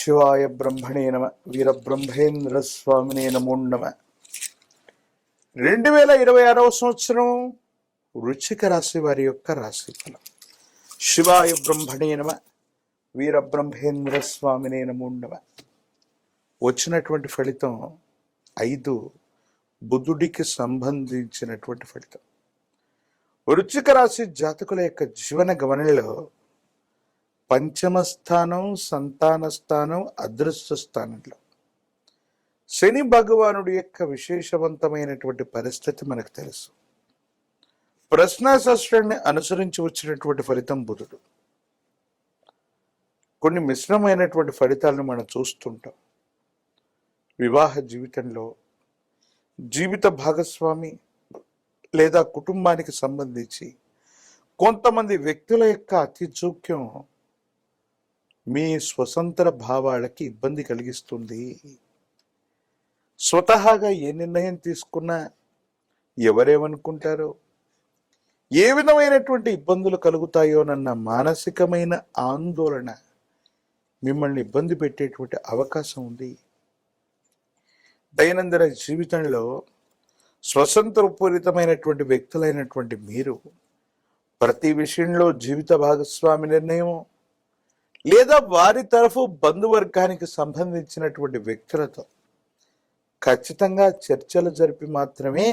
శివాయ బ్రహ్మణే నమ. వీరబ్రహ్మేంద్ర స్వామినే నమో నమ. 2026వ సంవత్సరం వృశ్చిక రాశి వారి యొక్క రాశి ఫలం. శివాయ బ్రహ్మణే నమ. వీరబ్రహ్మేంద్ర స్వామినే నమో నమ. వచ్చినటువంటి ఫలితం 5 బుధుడికి సంబంధించినటువంటి ఫలితం. వృశ్చిక రాశి జాతకుల యొక్క జీవన గమనంలో పంచమ స్థానం, సంతాన స్థానం, అదృష్ట స్థానంలో శని భగవానుడి యొక్క విశేషవంతమైనటువంటి పరిస్థితి మనకు తెలుసు. ప్రశ్నాశాస్త్రాన్ని అనుసరించి వచ్చినటువంటి ఫలితం బుధుడు. కొన్ని మిశ్రమైనటువంటి ఫలితాలను మనం చూస్తుంటాం. వివాహ జీవితంలో జీవిత భాగస్వామి లేదా కుటుంబానికి సంబంధించి కొంతమంది వ్యక్తుల యొక్క అతి జోక్యం మీ స్వతంత్ర భావాలకి ఇబ్బంది కలిగిస్తుంది. స్వతహాగా ఏ నిర్ణయం తీసుకున్నా ఎవరేమనుకుంటారో, ఏ విధమైనటువంటి ఇబ్బందులు కలుగుతాయోనన్న మానసికమైన ఆందోళన మిమ్మల్ని ఇబ్బంది పెట్టేటువంటి అవకాశం ఉంది. దైనందిన జీవితంలో స్వతంత్రపూరితమైనటువంటి వ్యక్తులైనటువంటి మీరు ప్రతి విషయంలో జీవిత భాగస్వామి నిర్ణయం లేదా వారి తరఫు బంధువర్గానికి సంబంధించినటువంటి వ్యక్తులతో ఖచ్చితంగా చర్చలు జరిపి మాత్రమే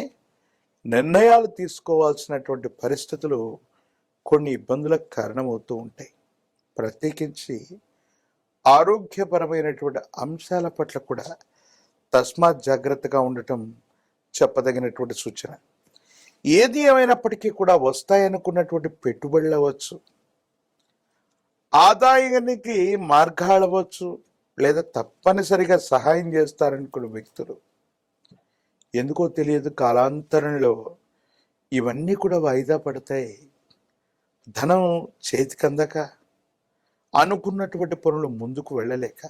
నిర్ణయాలు తీసుకోవాల్సినటువంటి పరిస్థితులు కొన్ని ఇబ్బందులకు కారణమవుతూ ఉంటాయి. ప్రత్యేకించి ఆరోగ్యపరమైనటువంటి అంశాల పట్ల కూడా తస్మాత్ జాగ్రత్తగా ఉండటం చెప్పదగినటువంటి సూచన. ఏది ఏమైనప్పటికీ కూడా వస్తాయనుకున్నటువంటి పెట్టుబడులు అవ్వచ్చు, ఆదాయానికి మార్గాలు అవ్వచ్చు, లేదా తప్పనిసరిగా సహాయం చేస్తారనుకున్న వ్యక్తులు ఎందుకో తెలియదు కాలాంతరంలో ఇవన్నీ కూడా వాయిదా పడతాయి. ధనం చేతికి అందక, అనుకున్నటువంటి పనులు ముందుకు వెళ్ళలేక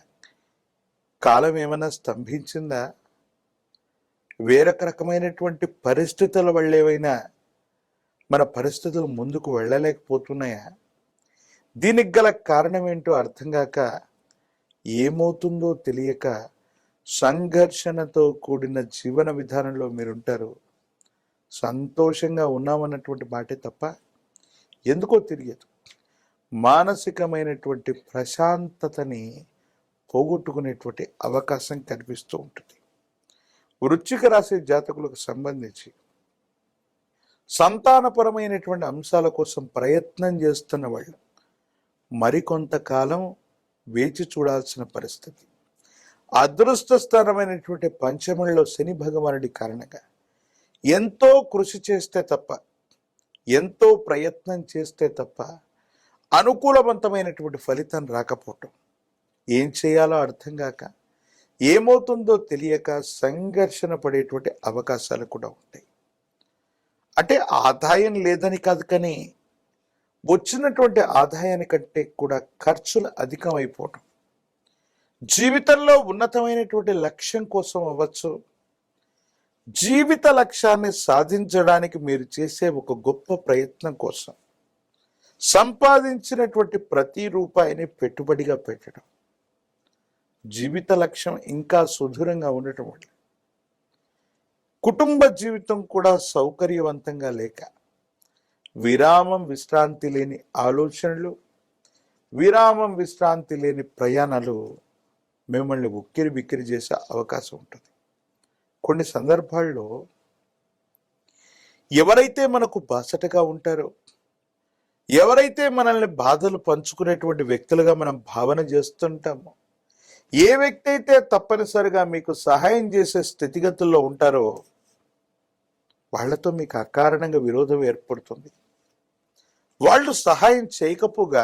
కాలం ఏమైనా స్తంభించిందా? వేరొక రకమైనటువంటి పరిస్థితుల వల్ల ఏవైనా మన పరిస్థితులు ముందుకు వెళ్ళలేకపోతున్నాయా? దీనికి గల కారణం ఏంటో అర్థం కాక, ఏమవుతుందో తెలియక సంఘర్షణతో కూడిన జీవన విధానంలో మీరుంటారు. సంతోషంగా ఉన్నామన్నటువంటి మాటే తప్ప ఎందుకో తెలియదు మానసికమైనటువంటి ప్రశాంతతని పోగొట్టుకునేటువంటి అవకాశం కనిపిస్తూ ఉంటుంది. వృశ్చిక రాశి జాతకులకు సంబంధించి సంతానపరమైనటువంటి అంశాల కోసం ప్రయత్నం చేస్తున్న వాళ్ళు మరికొంతకాలం వేచి చూడాల్సిన పరిస్థితి. అదృష్ట స్థానమైనటువంటి పంచమంలో శని భగవానుడి కారణంగా ఎంతో కృషి చేస్తే తప్ప, ఎంతో ప్రయత్నం చేస్తే తప్ప అనుకూలవంతమైనటువంటి ఫలితం రాకపోవటం, ఏం చేయాలో అర్థం కాక, ఏమవుతుందో తెలియక సంఘర్షణ పడేటువంటి అవకాశాలు కూడా ఉంటాయి. అంటే ఆదాయం లేదని కాదు, కానీ వచ్చినటువంటి ఆదాయానికంటే కూడా ఖర్చులు అధికమైపోవటం, జీవితంలో ఉన్నతమైనటువంటి లక్ష్యం కోసం అవ్వచ్చు, జీవిత లక్ష్యాన్ని సాధించడానికి మీరు చేసే ఒక గొప్ప ప్రయత్నం కోసం సంపాదించినటువంటి ప్రతి రూపాయిని పెట్టుబడిగా పెట్టడం, జీవిత లక్ష్యం ఇంకా సుదూరంగా ఉండటం వల్ల కుటుంబ జీవితం కూడా సౌకర్యవంతంగా లేక విరామం విశ్రాంతి లేని ఆలోచనలు, విరామం విశ్రాంతి లేని ప్రయాణాలు మిమ్మల్ని ఉక్కిరి బిక్కిరి చేసే అవకాశం ఉంటుంది. కొన్ని సందర్భాల్లో ఎవరైతే మనకు బాసటగా ఉంటారో, ఎవరైతే మనల్ని బాధలు పంచుకునేటువంటి వ్యక్తులుగా మనం భావన చేస్తుంటామో, ఏ వ్యక్తి అయితే తప్పనిసరిగా మీకు సహాయం చేసే స్థితిగతుల్లో ఉంటారో వాళ్లతో మీకు అకారణంగా విరోధం ఏర్పడుతుంది. వాళ్ళు సహాయం చేయకపోగా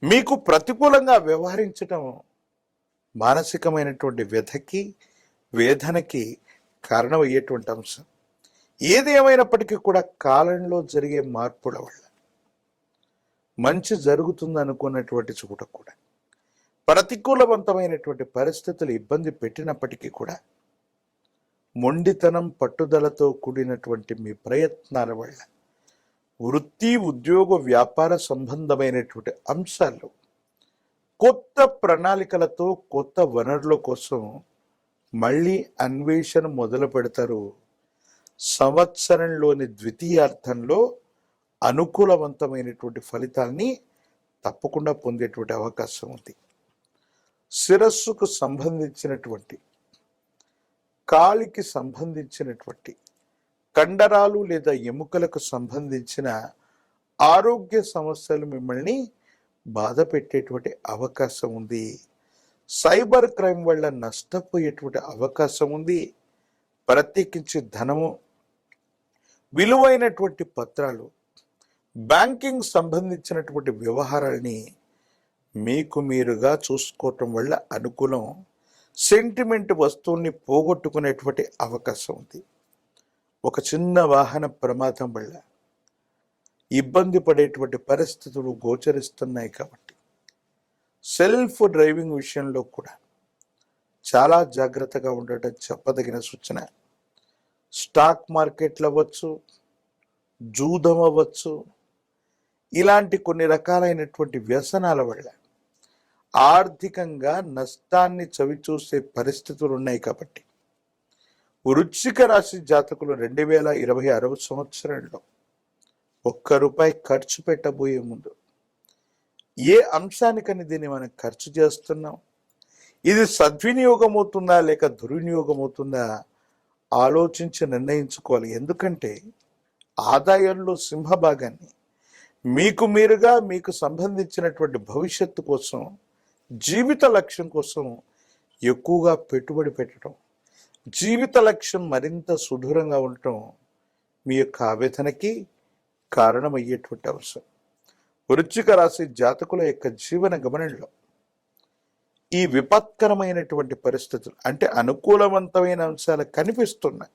మీకు ప్రతికూలంగా వ్యవహరించడం మానసికమైనటువంటి వ్యధకి, వేదనకి కారణమయ్యేటువంటి అంశం. ఏది ఏమైనప్పటికీ కూడా కాలంలో జరిగే మార్పుల వల్ల మంచి జరుగుతుంది అనుకున్నటువంటి చోట కూడా ప్రతికూలవంతమైనటువంటి పరిస్థితులు ఇబ్బంది పెట్టినప్పటికీ కూడా మొండితనం, పట్టుదలతో కూడినటువంటి మీ ప్రయత్నాల వల్ల వృత్తి, ఉద్యోగ, వ్యాపార సంబంధమైనటువంటి అంశాల్లో కొత్త ప్రణాళికలతో కొత్త వనరుల కోసం మళ్ళీ అన్వేషణ మొదలు పెడతారు. సంవత్సరంలోని ద్వితీయార్థంలో అనుకూలవంతమైనటువంటి ఫలితాల్ని తప్పకుండా పొందేటువంటి అవకాశం ఉంది. శిరస్సుకు సంబంధించినటువంటి, కాలికి సంబంధించినటువంటి, కండరాలు లేదా ఎముకలకు సంబంధించిన ఆరోగ్య సమస్యలు మిమ్మల్ని బాధ పెట్టేటువంటి అవకాశం ఉంది. సైబర్ క్రైమ్ వల్ల నష్టపోయేటువంటి అవకాశం ఉంది. ప్రత్యేకించి ధనము, విలువైనటువంటి పత్రాలు, బ్యాంకింగ్ సంబంధించినటువంటి వ్యవహారాల్ని మీకు మీరుగా చూసుకోవటం వల్ల అనుకూలం. సెంటిమెంట్ వస్తువుల్ని పోగొట్టుకునేటువంటి అవకాశం ఉంది. ఒక చిన్న వాహన ప్రమాదం వల్ల ఇబ్బంది పడేటువంటి పరిస్థితులు గోచరిస్తున్నాయి కాబట్టి సెల్ఫ్ డ్రైవింగ్ విషయంలో కూడా చాలా జాగ్రత్తగా ఉండటం చెప్పదగిన సూచన. స్టాక్ మార్కెట్లు అవ్వచ్చు, జూదం అవ్వచ్చు, ఇలాంటి కొన్ని రకాలైనటువంటి వ్యసనాల వల్ల ఆర్థికంగా నష్టాన్ని చవిచూసే పరిస్థితులు ఉన్నాయి కాబట్టి వృశ్చిక రాశి జాతకులు 2026 సంవత్సరంలో ₹1 ఖర్చు పెట్టబోయే ముందు ఏ అంశానికని దీన్ని మనం ఖర్చు చేస్తున్నాం, ఇది సద్వినియోగం అవుతుందా లేక దుర్వినియోగం అవుతుందా ఆలోచించి నిర్ణయించుకోవాలి. ఎందుకంటే ఆదాయంలో సింహభాగాన్ని మీకు మీరుగా మీకు సంబంధించినటువంటి భవిష్యత్తు కోసం, జీవిత లక్ష్యం కోసం ఎక్కువగా పెట్టుబడి పెట్టడం, జీవిత లక్ష్యం మరింత సుదూరంగా ఉండటం మీ యొక్క ఆవేదనకి కారణమయ్యేటువంటి అంశం. వృశ్చిక రాశి జాతకుల యొక్క జీవన గమనంలో ఈ విపత్కరమైనటువంటి పరిస్థితులు, అంటే అనుకూలవంతమైన అంశాలు కనిపిస్తున్నాయి.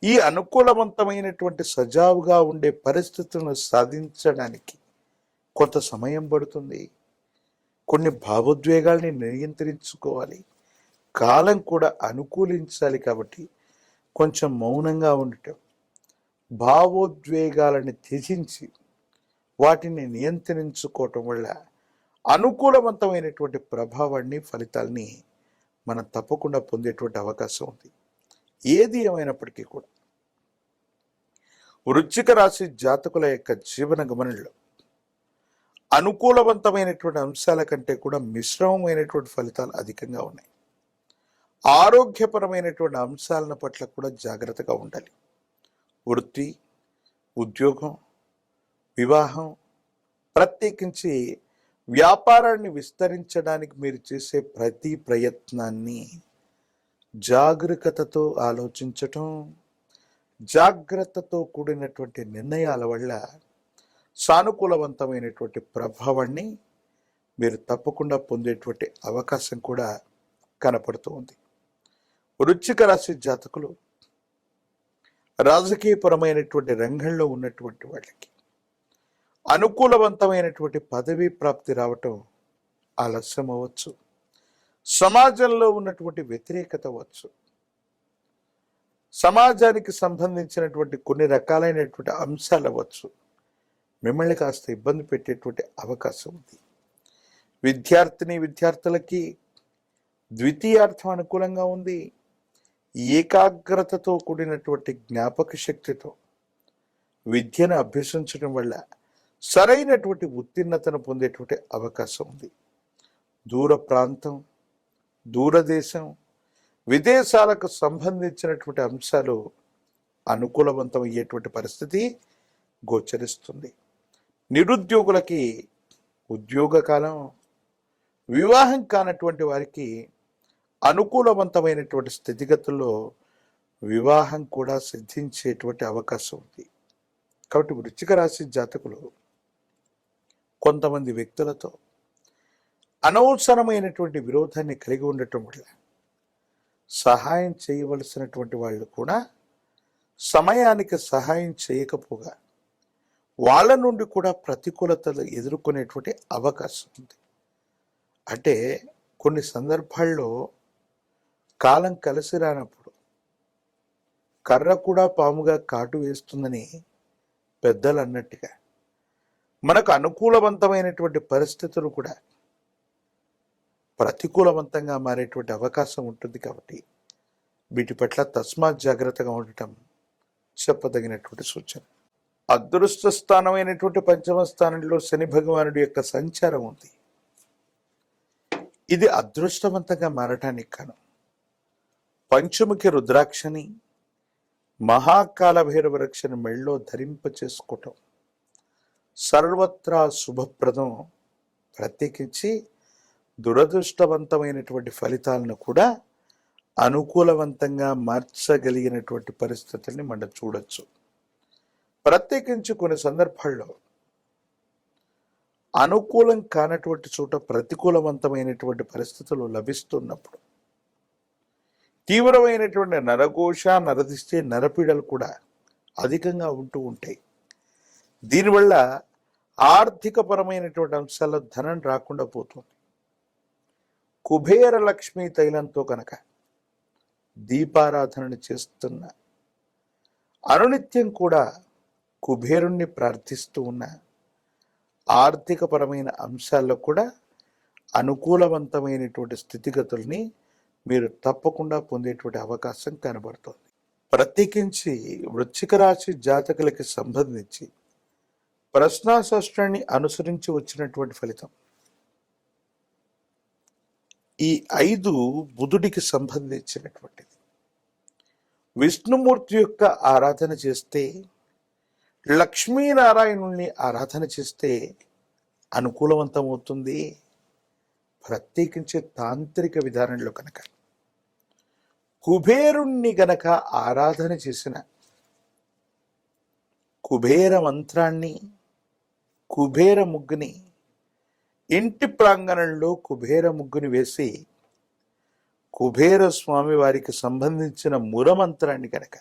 ఈ అనుకూలవంతమైనటువంటి సజావుగా ఉండే పరిస్థితులను సాధించడానికి కొంత సమయం పడుతుంది. కొన్ని భావోద్వేగాల్ని నియంత్రించుకోవాలి. కాలం కూడా అనుకూలించాలి కాబట్టి కొంచెం మౌనంగా ఉండటం, భావోద్వేగాలను త్యజించి వాటిని నియంత్రించుకోవటం వల్ల అనుకూలవంతమైనటువంటి ప్రభావాన్ని, ఫలితాల్ని మనం తప్పకుండా పొందేటువంటి అవకాశం ఉంది. ఏది ఏమైనప్పటికీ కూడా వృశ్చిక రాశి జాతకుల యొక్క జీవన గమనంలో అనుకూలవంతమైనటువంటి అంశాల కంటే కూడా మిశ్రమమైనటువంటి ఫలితాలు అధికంగా ఉన్నాయి. ఆరోగ్యపరమైనటువంటి అంశాల పట్ల కూడా జాగ్రత్తగా ఉండాలి. వృత్తి, ఉద్యోగం, వివాహం, ప్రత్యేకించి వ్యాపారాన్ని విస్తరించడానికి మీరు చేసే ప్రతి ప్రయత్నాన్ని జాగరూకతతో ఆలోచించటం, జాగ్రత్తతో కూడినటువంటి నిర్ణయాల వల్ల సానుకూలవంతమైనటువంటి ప్రభావాన్ని మీరు తప్పకుండా పొందేటువంటి అవకాశం కూడా కనపడుతూ ఉంది. వృశ్చిక రాశి జాతకులు రాజకీయపరమైనటువంటి రంగంలో ఉన్నటువంటి వాళ్ళకి అనుకూలవంతమైనటువంటి పదవీ ప్రాప్తి రావటం ఆలస్యం అవ్వచ్చు. సమాజంలో ఉన్నటువంటి వ్యతిరేకత అవ్వచ్చు. సమాజానికి సంబంధించినటువంటి కొన్ని రకాలైనటువంటి అంశాలు అవ్వచ్చు. మిమ్మల్ని కాస్త ఇబ్బంది పెట్టేటువంటి అవకాశం ఉంది. విద్యార్థులకి ద్వితీయార్థం అనుకూలంగా ఉంది. ఏకాగ్రతతో కూడినటువంటి జ్ఞాపక శక్తితో విద్యను అభ్యసించడం వల్ల సరైనటువంటి ఉత్తీర్ణతను పొందేటువంటి అవకాశం ఉంది. దూర ప్రాంతం, దూరదేశం, విదేశాలకు సంబంధించినటువంటి అంశాలు అనుకూలవంతం అయ్యేటువంటి పరిస్థితి గోచరిస్తుంది. నిరుద్యోగులకి ఉద్యోగ కాలం, వివాహం కానటువంటి వారికి అనుకూలవంతమైనటువంటి స్థితిగతుల్లో వివాహం కూడా సిద్ధించేటువంటి అవకాశం ఉంది. కాబట్టి వృశ్చిక రాశి జాతకులు కొంతమంది వ్యక్తులతో అనవసరమైనటువంటి విరోధాన్ని కలిగి ఉండటం వల్ల సహాయం చేయవలసినటువంటి వాళ్ళు కూడా సమయానికి సహాయం చేయకపోగా వాళ్ళ నుండి కూడా ప్రతికూలతలు ఎదుర్కొనేటువంటి అవకాశం ఉంది. అంటే కొన్ని సందర్భాల్లో కాలం కలిసి రానప్పుడు కర్ర కూడా పాముగా కాటు వేస్తుందని పెద్దలు అన్నట్టుగా మనకు అనుకూలవంతమైనటువంటి పరిస్థితులు కూడా ప్రతికూలవంతంగా మారేటువంటి అవకాశం ఉంటుంది. కాబట్టి వీటి పట్ల తస్మాత్ జాగ్రత్తగా ఉండటం చెప్పదగినటువంటి సూచన. అదృష్ట స్థానమైనటువంటి పంచమ స్థానంలో శని భగవానుడి యొక్క సంచారం ఉంది. ఇది అదృష్టవంతంగా మారటానికి కాను పంచముఖి రుద్రాక్షని, మహాకాల భైరవ రక్షని మెళ్ళలో ధరింప చేసుకోవటం సర్వత్రా శుభప్రదం. ప్రత్యేకించి దురదృష్టవంతమైనటువంటి ఫలితాలను కూడా అనుకూలవంతంగా మార్చగలిగినటువంటి పరిస్థితుల్ని మనం చూడొచ్చు. ప్రత్యేకించి కొన్ని సందర్భాల్లో అనుకూలం కానటువంటి చోట ప్రతికూలవంతమైనటువంటి పరిస్థితులు లభిస్తున్నప్పుడు తీవ్రమైనటువంటి నరఘోష, నరదిష్టి, నరపీడలు కూడా అధికంగా ఉంటూ ఉంటాయి. దీనివల్ల ఆర్థికపరమైనటువంటి అంశాల్లో ధనం రాకుండా పోతుంది. కుబేర లక్ష్మీ తైలంతో కనుక దీపారాధనను చేస్తున్న, అనునిత్యం కూడా కుబేరుణ్ణి ప్రార్థిస్తూ ఉన్న ఆర్థికపరమైన అంశాల్లో కూడా అనుకూలవంతమైనటువంటి స్థితిగతుల్ని మీరు తప్పకుండా పొందేటువంటి అవకాశం కనబడుతుంది. ప్రత్యేకించి వృశ్చిక రాశి జాతకులకి సంబంధించి ప్రశ్నాశాస్త్రాన్ని అనుసరించి వచ్చినటువంటి ఫలితం ఈ 5 బుధుడికి సంబంధించినటువంటిది. విష్ణుమూర్తి యొక్క ఆరాధన చేస్తే, లక్ష్మీనారాయణుల్ని ఆరాధన చేస్తే అనుకూలవంతమవుతుంది. ప్రత్యేకించి తాంత్రిక విధానంలో కనుక కుబేరుణ్ణి గనక ఆరాధన చేసిన, కుబేర మంత్రాన్ని, కుబేర ముగ్గుని ఇంటి ప్రాంగణంలో కుబేర ముగ్గుని వేసి కుబేర స్వామి వారికి సంబంధించిన మురమంత్రాన్ని కనుక